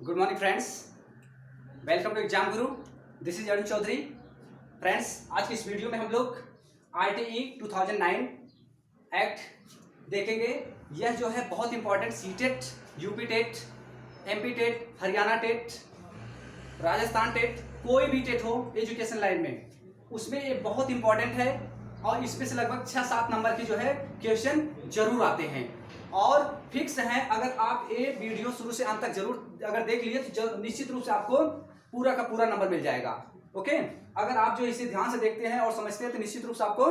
Good morning friends, welcome to exam Guru. This is Arun Chaudhary. Friends, आज की इस वीडियो में हम लोग RTE 2009 एक्ट देखेंगे। यह जो है बहुत important CTET, UP TET, MP TET, Haryana TET, Rajasthan TET, कोई भी टेट हो एजुकेशन लाइन में, उसमें ये बहुत इंपॉर्टेंट है और इसमें से लगभग 6-7 नंबर की जो है क्वेश्चन जरूर आते हैं और फिक्स हैं। अगर आप ये वीडियो शुरू से अंत तक जरूर अगर देख लिए तो निश्चित रूप से आपको पूरा का पूरा नंबर मिल जाएगा। ओके, अगर आप जो इसे ध्यान से देखते हैं और समझते हैं तो निश्चित रूप से आपको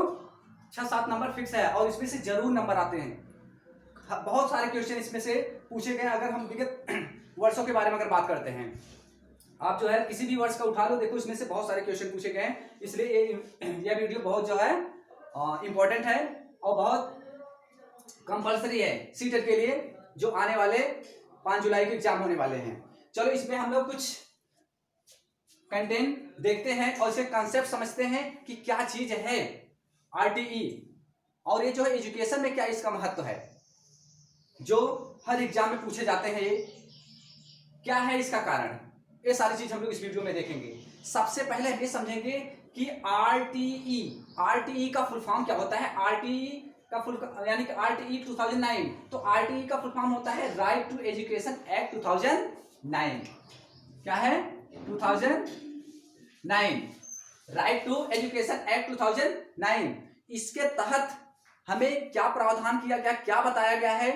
6-7 नंबर फिक्स है और इसमें से जरूर नंबर आते हैं। बहुत सारे क्वेश्चन इसमें से पूछे गए। अगर हम विगत वर्षों के बारे में अगर बात करते हैं, आप जो है किसी भी वर्ष का उठा लो, देखो इसमें से बहुत सारे क्वेश्चन पूछे गए हैं। इसलिए यह वीडियो बहुत जो है इंपॉर्टेंट है और बहुत कंपल्सरी है सीटेट के लिए, जो आने वाले 5 जुलाई के एग्जाम होने वाले हैं। चलो इसमें हम लोग कुछ कंटेंट देखते हैं और इसे कंसेप्ट समझते हैं कि क्या चीज है RTE और ये जो है एजुकेशन में क्या इसका महत्व है, जो हर एग्जाम में पूछे जाते हैं। ये क्या है, इसका कारण, ये सारी चीज हम लोग इस वीडियो में देखेंगे। सबसे पहले हम ये समझेंगे कि RTE का फुल फॉर्म क्या होता है। RTE का फुल यानी कि RTE 2009, तो RTE का फुल फॉर्म होता है राइट टू एजुकेशन एक्ट 2009। क्या है? 2009, राइट टू एजुकेशन एक्ट 2009। इसके तहत हमें क्या प्रावधान किया गया, क्या बताया गया है,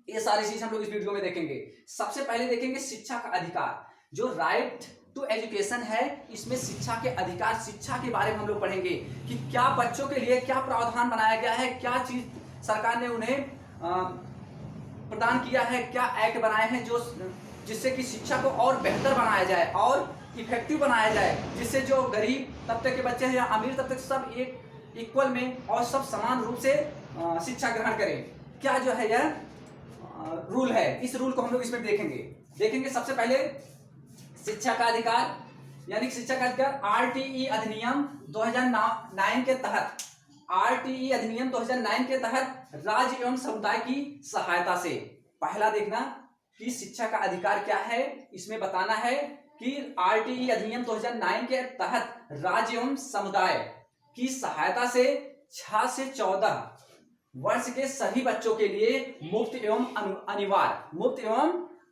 ये सारी चीज हम लोग इस वीडियो में देखेंगे। सबसे पहले देखेंगे शिक्षा का अधिकार। जो राइट टू एजुकेशन है, इसमें शिक्षा के अधिकार, शिक्षा के बारे में हम लोग पढ़ेंगे कि क्या बच्चों के लिए क्या प्रावधान बनाया गया है, क्या चीज सरकार ने उन्हें प्रदान किया है, क्या एक्ट बनाए हैं जो जिससे कि शिक्षा को और बेहतर बनाया जाए और इफेक्टिव बनाया जाए, जिससे जो गरीब तबके के बच्चे हैं या अमीर तबके सब एक इक्वल में और सब समान रूप से शिक्षा ग्रहण करें। क्या जो है यह रूल है, इस रूल को हम लोग इसमें देखेंगे। सबसे पहले शिक्षा का अधिकार, यानी शिक्षा का अधिकार RTE अधिनियम 2009 के तहत, RTE अधिनियम 2009 के तहत राज्य एवं समुदाय की सहायता से। पहला देखना कि शिक्षा का अधिकार क्या है, इसमें बताना है कि RTE अधिनियम 2009 के तहत राज्य एवं समुदाय की सहायता से 6 से 14 वर्ष के सभी बच्चों के लिए मुफ्त एवं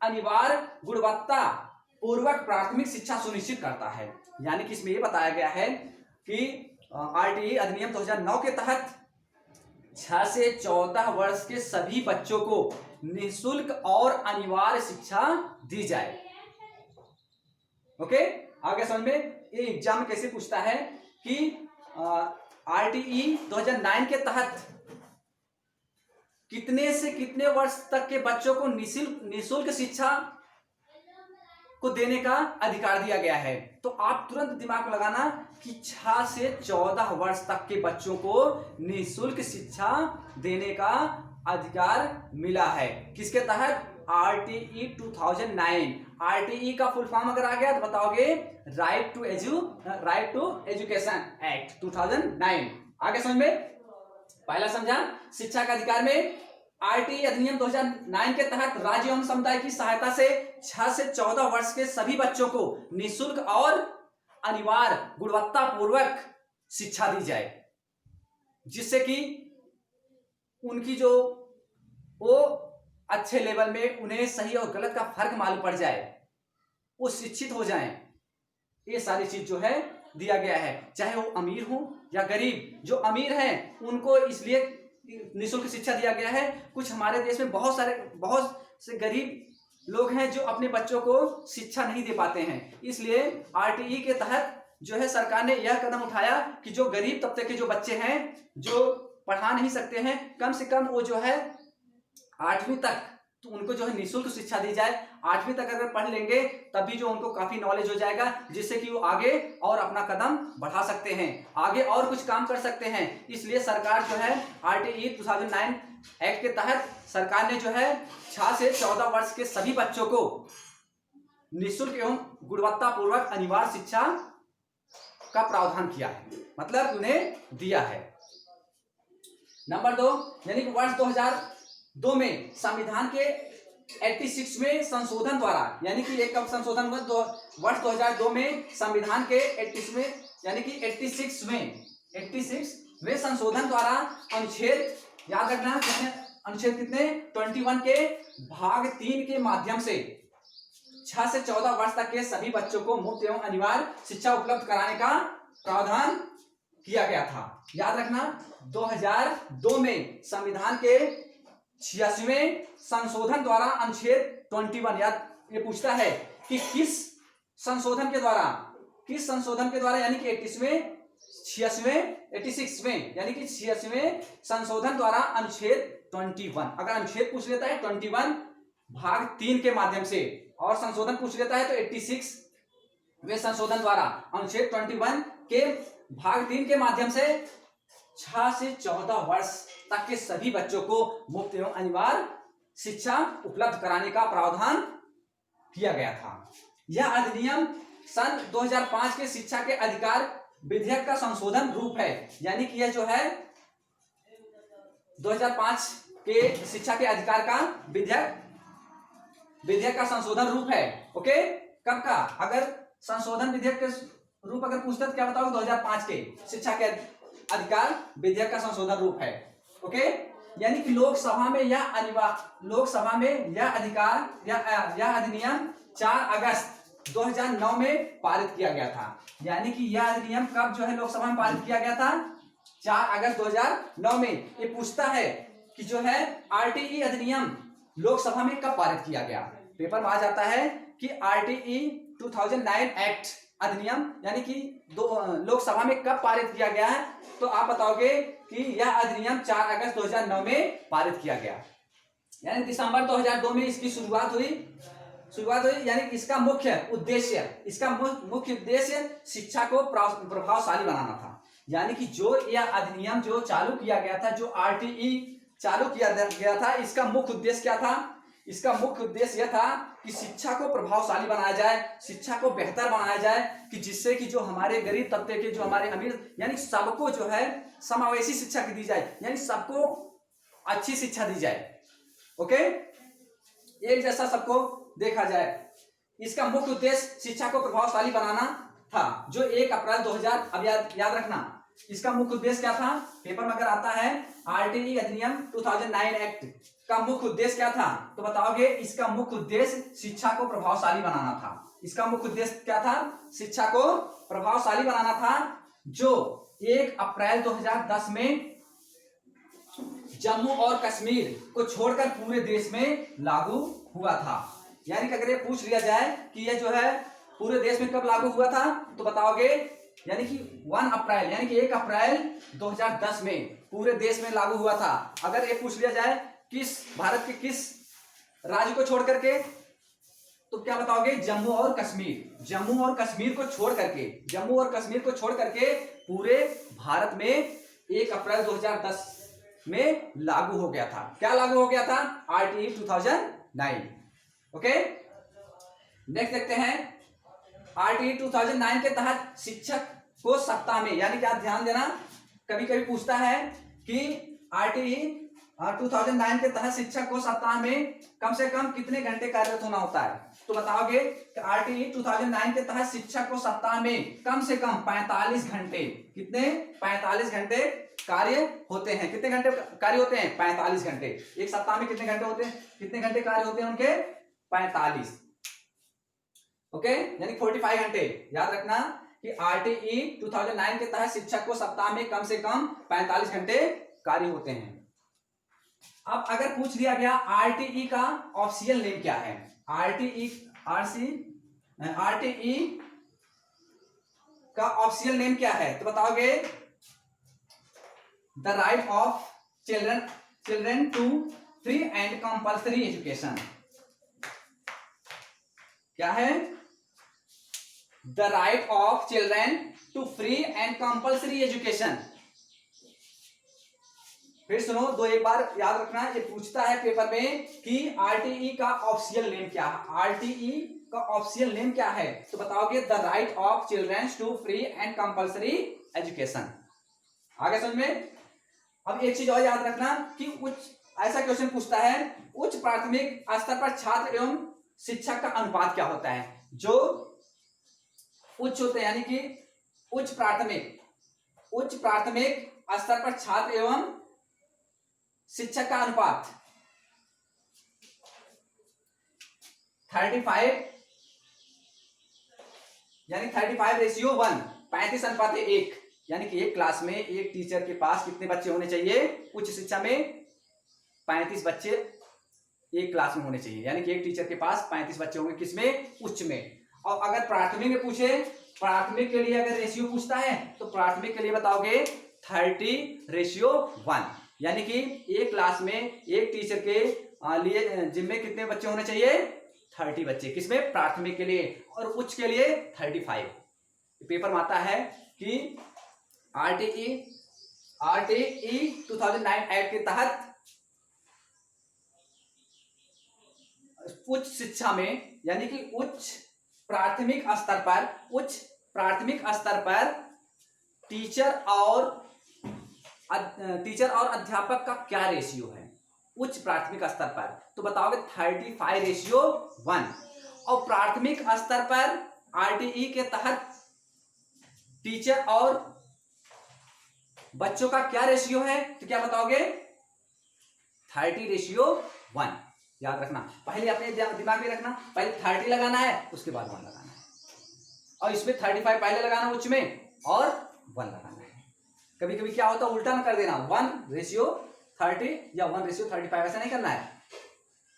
अनिवार्य गुणवत्ता पूर्वक प्राथमिक शिक्षा सुनिश्चित करता है। यानी कि इसमें यह बताया गया है कि RTE अधिनियम 2009 के तहत 6 से 14 वर्ष के सभी बच्चों को निःशुल्क और अनिवार्य शिक्षा दी जाए। ओके, आगे समझ में ये एग्जाम में कैसे पूछता है कि RTE 2009 के तहत कितने से कितने वर्ष तक के बच्चों को निःशुल्क शिक्षा को देने का अधिकार दिया गया है। तो आप तुरंत दिमाग में लगाना कि 6 से 14 वर्ष तक के बच्चों को निःशुल्क शिक्षा देने का अधिकार मिला है। किसके तहत? RTE 2009। RTE का फुल फॉर्म अगर आ गया तो बताओगे राइट टू एजुकेशन एक्ट 2009। आगे समझ में? पहला समझा, शिक्षा का अधिकार में RTE अधिनियम 2009 के तहत राज्य एवं समुदाय की सहायता से 6 से 14 वर्ष के सभी बच्चों को निःशुल्क और अनिवार्य गुणवत्ता पूर्वक शिक्षा दी जाए, जिससे कि उनकी जो वो अच्छे लेवल में उन्हें सही और गलत का फर्क मालूम पड़ जाए, वो शिक्षित हो जाएं। ये सारी चीज जो है दिया गया है, चाहे वो अमीर हो या गरीब। जो अमीर हैं उनको इसलिए निःशुल्क शिक्षा दिया गया है। कुछ हमारे देश में बहुत से गरीब लोग हैं जो अपने बच्चों को शिक्षा नहीं दे पाते हैं। इसलिए RTE के तहत जो है सरकार ने यह कदम उठाया कि जो गरीब तबके के जो बच्चे हैं जो पढ़ा नहीं सकते हैं, कम से कम वो जो है 8वीं तक तो उनको जो है निःशुल्क शिक्षा दी जाए। 8वीं तक अगर पढ़ लेंगे तभी जो उनको काफी नॉलेज हो जाएगा, जिससे कि वो आगे और अपना कदम बढ़ा सकते हैं, आगे और कुछ काम कर सकते हैं। इसलिए सरकार जो है RTE 2009 एक्ट के तहत सरकार ने जो है 6 से 14 वर्ष के सभी बच्चों को निःशुल्क एवं गुणवत्ता पूर्वक अनिवार्य शिक्षा का प्रावधान किया है, मतलब उन्हें दिया है। नंबर 2, यानी कि वर्ष 2002 में संविधान के 86वें संशोधन द्वारा, यानी कि एक कब संशोधन हुआ, वर्ष 2002 में संविधान के 88वें यानी कि 86वें संशोधन द्वारा अनुच्छेद, याद रखना कितने अनुच्छेद, कितने 21 के भाग 3 के माध्यम से 6 से 14 वर्ष तक के सभी बच्चों को मुफ्त एवं अनिवार्य शिक्षा उपलब्ध कराने का प्रावधान किया गया था। याद रखना 2002 में संविधान के 86वें संशोधन द्वारा अनुच्छेद 21, याद ये पूछता है कि किस संशोधन के द्वारा यानी कि 86वें यानी कि 86वें संशोधन द्वारा अनुच्छेद 21, अगर अनुच्छेद पूछ लेता है 21 भाग 3 के माध्यम से, और संशोधन पूछ लेता है तो 86वें संशोधन द्वारा अनुच्छेद 21 के भाग 3 के माध्यम से 6 से 14 वर्ष तक के सभी बच्चों को मुफ्त एवं अनिवार्य शिक्षा उपलब्ध कराने का प्रावधान किया गया था। यह अधिनियम सन 2005 के शिक्षा के अधिकार विधेयक का संशोधन रूप है, यानी कि यह जो है 2005 के शिक्षा के अधिकार का विधेयक का संशोधन रूप है। ओके, कब का, अगर संशोधन विधेयक के रूप अगर पूछते तो क्या बताओगे, 2005 के शिक्षा के अधिकार विधेयक का संशोधन रूप है। ओके, यानी कि लोकसभा में यह अधिकार यह अधिनियम 4 अगस्त 2009 में पारित किया गया था। यानी कि यह अधिनियम कब जो है लोकसभा में पारित किया गया था, 4 अगस्त 2009 में। ये पूछता है कि जो है आरटीई अधिनियम लोकसभा में कब पारित किया गया, पेपर में आ जाता है कि आरटीई 2009 एक्ट अधिनियम यानी कि लोकसभा में कब पारित किया गया है, तो आप बताओगे कि यह अधिनियम 4 अगस्त 2009 में पारित किया गया, यानी दिसंबर 2002 में इसकी शुरुआत हुई। यानी इसका मुख्य उद्देश्य शिक्षा को प्रभावशाली बनाना था। यानी कि जो यह अधिनियम जो चालू किया गया था, जो आरटीई चालू किया गया था, इसका मुख्य उद्देश्य क्या था, इसका मुख्य उद्देश्य यह था कि शिक्षा को प्रभावशाली बनाया जाए, शिक्षा को बेहतर बनाया जाए, कि जिससे कि जो हमारे गरीब तबके के, जो हमारे अमीर, यानी सबको जो है समावेशी शिक्षा की दी जाए, यानी सबको अच्छी शिक्षा दी जाए। ओके, एक जैसा सबको देखा जाए। इसका मुख्य उद्देश्य शिक्षा को प्रभावशाली बनाना था, जो 1 अप्रैल 2000, अब याद रखना इसका मुख्य उद्देश्य क्या था, पेपर में अगर आता है आरटीई अधिनियम 2009 एक्ट का मुख्य उद्देश्य क्या था, तो बताओगे इसका मुख्य उद्देश्य शिक्षा को प्रभावशाली बनाना था। इसका मुख्य उद्देश्य क्या था, शिक्षा को प्रभावशाली बनाना था, जो 1 अप्रैल 2010 में जम्मू और कश्मीर को छोड़कर पूरे देश में लागू हुआ था। यानी कि अगर ये पूछ लिया जाए कि ये जो है पूरे देश में कब लागू हुआ था, तो बताओगे यानी कि 1 अप्रैल यानी कि 1 अप्रैल 2010 में पूरे देश में लागू हुआ था। अगर ये पूछ लिया जाए किस भारत के किस राज्य को छोड़ करके, तो क्या बताओगे, जम्मू और कश्मीर को छोड़ करके पूरे भारत में 1 अप्रैल 2010 में लागू हो गया था। क्या लागू हो गया था, आरटीई 2009। ओके, नेक्स्ट देखते हैं, आरटीई 2009 के तहत शिक्षक को सप्ताह में, यानी कि आप ध्यान देना, कभी कभी पूछता है कि आरटीई 2009 के तहत शिक्षक को सप्ताह में कम से कम कितने घंटे कार्यरत होना होता है, तो बताओगे कि आरटीई 2009 के तहत शिक्षक को सप्ताह में कम से कम 45 घंटे, कितने 45 घंटे कार्य होते हैं। कितने घंटे कार्य होते हैं, 45 घंटे। एक सप्ताह में कितने घंटे होते हैं, कितने घंटे कार्य होते हैं उनके, 45। ओके, यानी 45 घंटे। याद रखना कि आरटीई 2009 के तहत शिक्षक को सप्ताह में कम से कम 45 घंटे कार्य होते हैं। अब अगर पूछ लिया गया आरटीई का ऑफिशियल नेम क्या है, आरटीई का ऑफिशियल नेम क्या है, तो बताओगे the right of children to free and compulsory education. क्या है, the right of children to free and compulsory education. फिर सुनो, एक बार याद रखना, ये पूछता है पेपर में कि आरटीई का ऑफिशियल नेम क्या है, आरटीई का ऑफिशियल नेम क्या है, तो बताओगे the right of children to free and compulsory education. आगे समझ में। अब एक चीज और याद रखना कि ऐसा क्वेश्चन पूछता है, उच्च प्राथमिक स्तर पर छात्र एवं शिक्षक का अनुपात क्या होता है। जो उच्च होते हैं यानी कि उच्च प्राथमिक स्तर पर छात्र एवं शिक्षक का अनुपात 35 यानी 35:1, 35:1, यानी कि एक क्लास में एक टीचर के पास कितने बच्चे होने चाहिए। उच्च शिक्षा में 35 बच्चे एक क्लास में होने चाहिए, यानी कि एक टीचर के पास 35 बच्चे होंगे, किसमें, उच्च में। और अगर प्राथमिक में पूछे, प्राथमिक के लिए अगर रेशियो पूछता है तो प्राथमिक के लिए बताओगे 30:1, यानी कि एक क्लास में एक टीचर के लिए जिम्मे कितने बच्चे होने चाहिए, 30 बच्चे, किसमें, प्राथमिक के लिए। और उच्च के लिए 35। पेपर में आता है कि आरटीई 2009 एक्ट के तहत उच्च शिक्षा में, यानी कि उच्च प्राथमिक स्तर पर टीचर और अध्यापक का क्या रेशियो है उच्च प्राथमिक स्तर पर, तो बताओगे 35:1। और प्राथमिक स्तर पर आरटीई के तहत टीचर और बच्चों का क्या रेशियो है, तो क्या बताओगे, 30:1। याद रखना, पहले अपने दिमाग में रखना, पहले 30 लगाना है, उसके बाद 1 लगाना है। और इसमें 35 पहले लगाना उच्च में और 1 लगाना है। कभी कभी क्या होता है, उल्टा ना कर देना, 1:30 या 1:35, ऐसा नहीं करना है।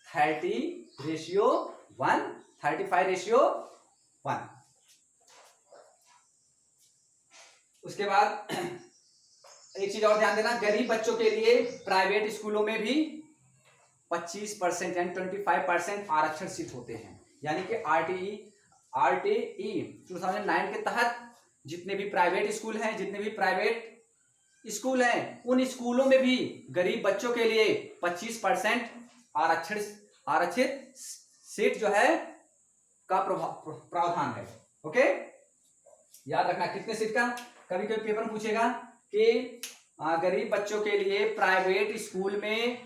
30:1, 35:1। उसके बाद एक चीज और ध्यान देना, गरीब बच्चों के लिए प्राइवेट स्कूलों में भी 25% यानी 25% आरक्षण सीट होते हैं। यानी कि आरटीई 2009 के तहत जितने भी प्राइवेट स्कूल हैं, उन स्कूलों में भी गरीब बच्चों के लिए 25% आरक्षित सीट जो है का प्रावधान है। ओके, याद रखना कितने सीट का। कभी कभी पेपर में पूछेगा कि गरीब बच्चों के लिए प्राइवेट स्कूल में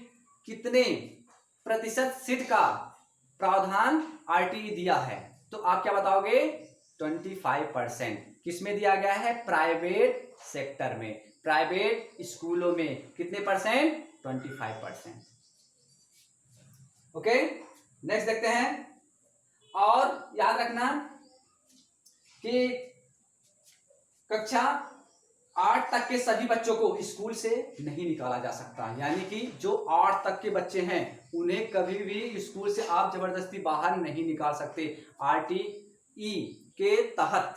कितने प्रतिशत सीट का प्रावधान आरटीई दिया है, तो आप क्या बताओगे, 25%। किसमें दिया गया है, प्राइवेट सेक्टर में, प्राइवेट स्कूलों में कितने परसेंट, 25%। ओके, नेक्स्ट देखते हैं। और याद रखना कि कक्षा 8 तक के सभी बच्चों को स्कूल से नहीं निकाला जा सकता, यानी कि जो 8 तक के बच्चे हैं उन्हें कभी भी स्कूल से आप जबरदस्ती बाहर नहीं निकाल सकते। आरटीई के तहत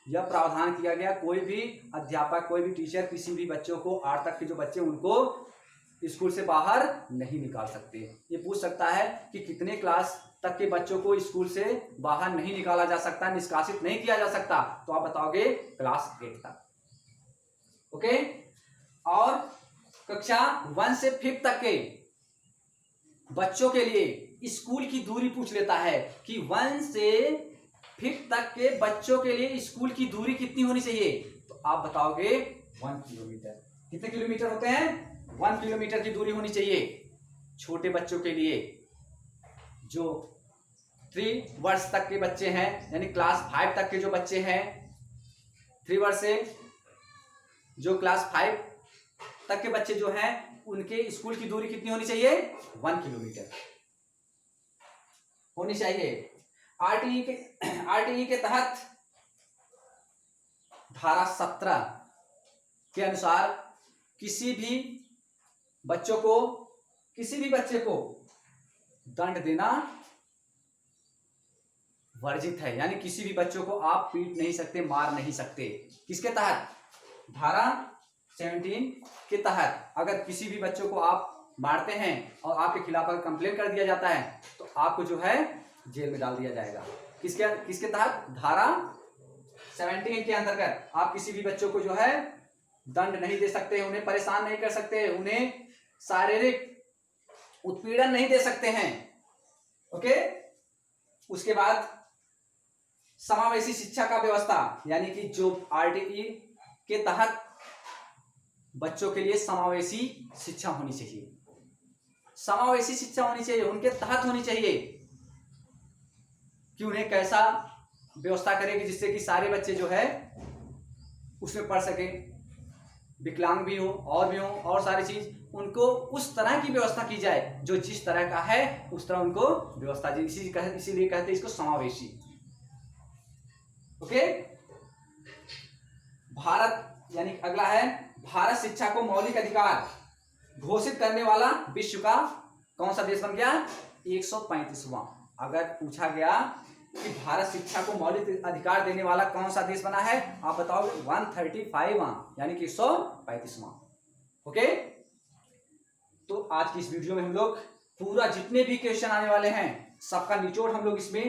यह प्रावधान किया गया, कोई भी अध्यापक, कोई भी टीचर किसी भी बच्चों को 8 तक के जो बच्चे उनको स्कूल से बाहर नहीं निकाल सकते। ये पूछ सकता है कि कितने क्लास तक के बच्चों को स्कूल से बाहर नहीं निकाला जा सकता, निष्कासित नहीं किया जा सकता, तो आप बताओगे क्लास 8 तक। ओके, और कक्षा 1 से 5 तक के बच्चों के लिए स्कूल की दूरी पूछ लेता है कि 1 से 5 तक के बच्चों के लिए स्कूल की दूरी कितनी होनी चाहिए, तो आप बताओगे 1 किलोमीटर। कितने किलोमीटर होते हैं, 1 किलोमीटर की दूरी होनी चाहिए छोटे बच्चों के लिए। जो 3 वर्ष तक के बच्चे हैं, यानी क्लास 5 तक के जो बच्चे हैं, 3 वर्ष से जो क्लास 5 तक के बच्चे जो हैं, उनके स्कूल की दूरी कितनी होनी चाहिए, 1 किलोमीटर होनी चाहिए। आरटीई के तहत धारा 17 के अनुसार किसी भी बच्चे को दंड देना वर्जित है, यानी किसी भी बच्चों को आप पीट नहीं सकते, मार नहीं सकते। किसके तहत, धारा 17 के तहत अगर किसी भी बच्चों को आप मारते हैं और आपके खिलाफ अगर कंप्लेन कर दिया जाता है तो आपको जो है जेल में डाल दिया जाएगा। किसके तहत, धारा 17 के अंतर्गत आप किसी भी बच्चों को जो है दंड नहीं दे सकते, उन्हें परेशान नहीं कर सकते, उन्हें शारीरिक उत्पीड़न नहीं दे सकते हैं। ओके, उसके बाद समावेशी शिक्षा का व्यवस्था, यानी कि जो आरटीई के तहत बच्चों के लिए समावेशी शिक्षा होनी चाहिए। समावेशी शिक्षा होनी चाहिए, उनके तहत होनी चाहिए कि उन्हें कैसा व्यवस्था करेगी जिससे कि सारे बच्चे जो है उसमें पढ़ सके, विकलांग भी हो और भी हो और सारी चीज, उनको उस तरह की व्यवस्था की जाए जो जिस तरह का है उस तरह उनको व्यवस्था दी, इसीलिए कहते हैं इसको समावेशी। ओके। भारत यानी अगला है, भारत शिक्षा को मौलिक अधिकार घोषित करने वाला विश्व का कौन सा देश बन गया? 135वां। अगर पूछा गया कि भारत शिक्षा को मौलिक अधिकार देने वाला कौन सा देश बना है, आप बताओगे 135वां यानी कि 135वां। ओके। तो आज की इस वीडियो में हम लोग पूरा जितने भी क्वेश्चन आने वाले हैं सबका निचोड़ हम लोग इसमें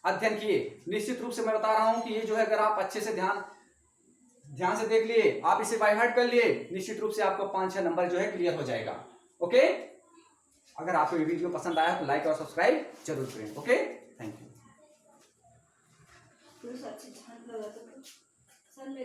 अध्ययन किए। निश्चित रूप से मैं बता रहा हूं कि ये जो है अगर आप अच्छे से ध्यान से देख लिए, आप इसे बाय हार्ट कर लिए, निश्चित रूप से आपको 5-6 नंबर जो है क्लियर हो जाएगा। ओके। अगर आपको ये वीडियो पसंद आया तो लाइक और सब्सक्राइब जरूर करें। Okay, thank you.